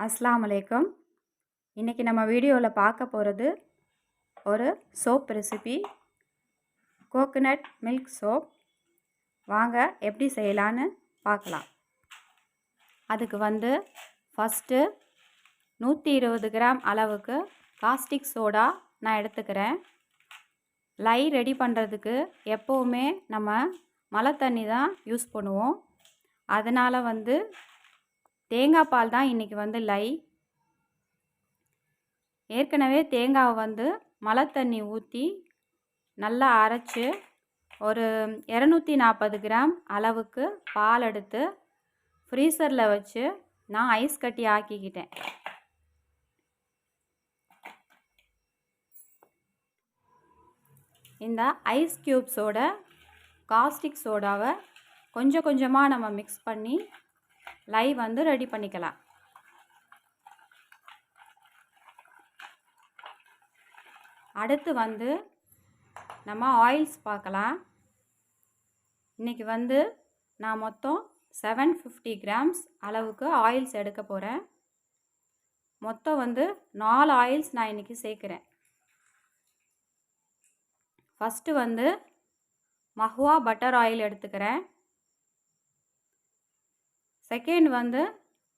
அஸ்ஸலாமு அலைக்கும். இன்றைக்கி நம்ம வீடியோவில் பார்க்க போகிறது ஒரு soap recipe, coconut milk soap. வாங்க எப்படி செய்யலான்னு பார்க்கலாம். அதுக்கு ஃபஸ்ட்டு 120 கிராம் அளவுக்கு காஸ்டிக் சோடா நான் எடுத்துக்கிறேன். லை ரெடி பண்ணுறதுக்கு எப்போவுமே நம்ம மழை தண்ணி தான் யூஸ் பண்ணுவோம். அதனால் தேங்காய் பால் தான் இன்றைக்கி லை. ஏற்கனவே தேங்காவை மழை தண்ணி ஊற்றி நல்லா அரைச்சி ஒரு 240 கிராம் அளவுக்கு பால் எடுத்து ஃப்ரீசரில் வச்சு நான் ஐஸ் கட்டி ஆக்கிக்கிட்டேன். இந்த ஐஸ் க்யூப்ஸோட காஸ்டிக் சோடாவை கொஞ்சம் கொஞ்சமாக நம்ம மிக்ஸ் பண்ணி லை ரெடி பண்ணிக்கலாம். அடுத்து நம்ம ஆயில்ஸ் பார்க்கலாம். இன்றைக்கி நான் மொத்தம் 750 கிராம்ஸ் அளவுக்கு ஆயில்ஸ் எடுக்க போகிறேன். மொத்தம் 4 ஆயில்ஸ் நான் இன்றைக்கி சேர்க்குறேன். ஃபஸ்ட்டு மஹ்வா பட்டர் ஆயில் எடுத்துக்கிறேன். செகண்ட்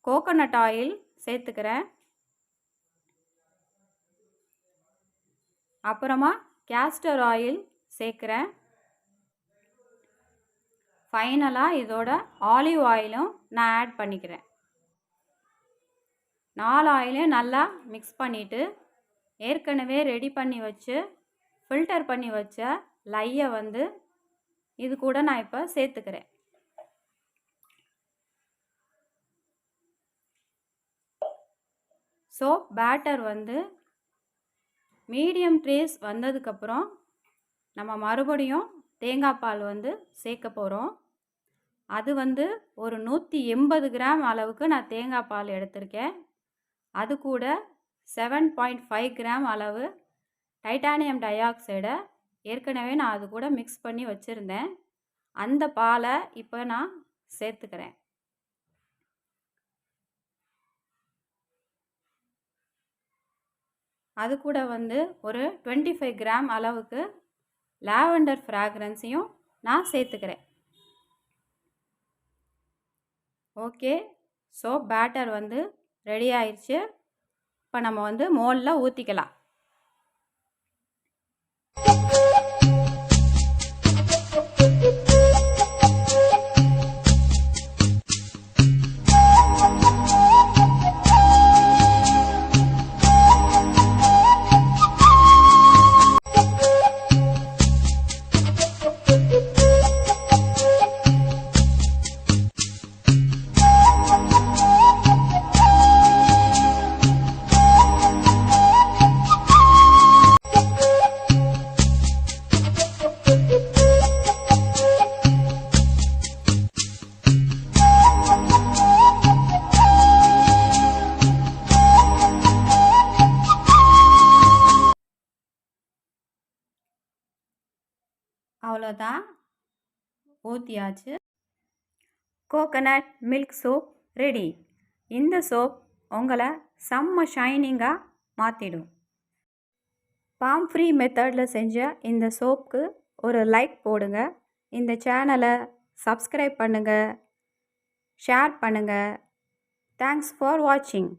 கோகோனட் ஆயில் சேர்த்துக்கிறேன். அப்புறமா கேஸ்டர் ஆயில் சேர்க்குறேன். ஃபைனலாக இதோட ஆலிவ் ஆயிலும் நான் ஆட் பண்ணிக்கிறேன். 4 ஆயிலையும் நல்லா மிக்ஸ் பண்ணிவிட்டு ஏற்கனவே ரெடி பண்ணி வச்சு ஃபில்டர் பண்ணி வச்ச லையை இது கூட நான் இப்போ சேர்த்துக்கிறேன். சோப் பேட்டர் மீடியம் ட்ரேஸ் வந்ததுக்கப்புறம் நம்ம மறுபடியும் தேங்காய் பால் சேர்க்க போகிறோம். அது ஒரு 180 கிராம் அளவுக்கு நான் தேங்காய் பால் எடுத்திருக்கேன். அது கூட 7.5 கிராம் அளவு டைட்டானியம் டை ஆக்சைடை ஏற்கனவே நான் அது கூட மிக்ஸ் பண்ணி வச்சுருந்தேன். அந்த பாலை இப்போ நான் சேர்த்துக்கிறேன். அது கூட ஒரு 25 கிராம் அளவுக்கு லாவெண்டர் ஃப்ராக்ரன்ஸையும் நான் சேர்த்துக்கிறேன். ஓகே, சோப் பேட்டர் ரெடி ஆயிடுச்சு. இப்போ நம்ம மோல்டில் ஊற்றிக்கலாம். அவ்வளோதான், ஊற்றியாச்சு. Coconut milk soap ready. இந்த சோப் உங்களை செம்ம ஷைனிங்காக மாற்றிடும். பாம் ஃப்ரீ மெத்தடில் செஞ்ச இந்த சோப்புக்கு ஒரு லைக் போடுங்க. இந்த சேனலை சப்ஸ்கிரைப் பண்ணுங்கள், ஷேர் பண்ணுங்கள். தேங்க்ஸ் ஃபார் வாட்சிங்.